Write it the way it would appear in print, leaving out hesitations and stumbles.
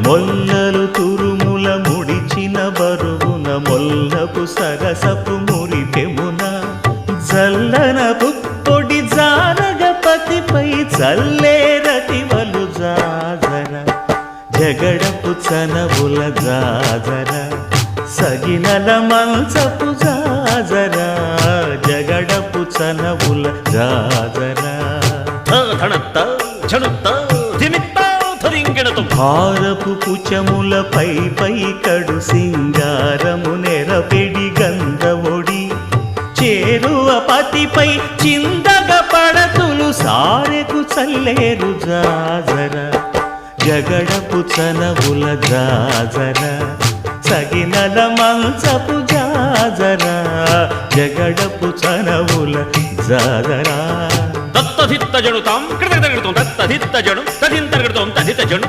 మొల్లలు తురుముల ముడిచిన బరువున మొల్లపు సరసపు మురిపెమున జల్లన పుప్పొడి జానగపతిపై చల్లేరతివలు జాజర జగడపు చనవుల జాజర సగినల మంచపు జాజర జగడపు చనవుల జాజర భారపు కుచములపై పై కడు సింగారము నెరపెడి గంధవొడి చేరువ పతిపై చిందగ పడతులు సారెకు చల్లేరు జాజర జగడపు చనవుల జాజర సగినల మంచపు జాజర జగడపు చనవుల జాజర దత్తధిత్త జడుతాం కృతజ్ఞ దత్తధిత్త జడు తదింతర్గతం తదిత జడు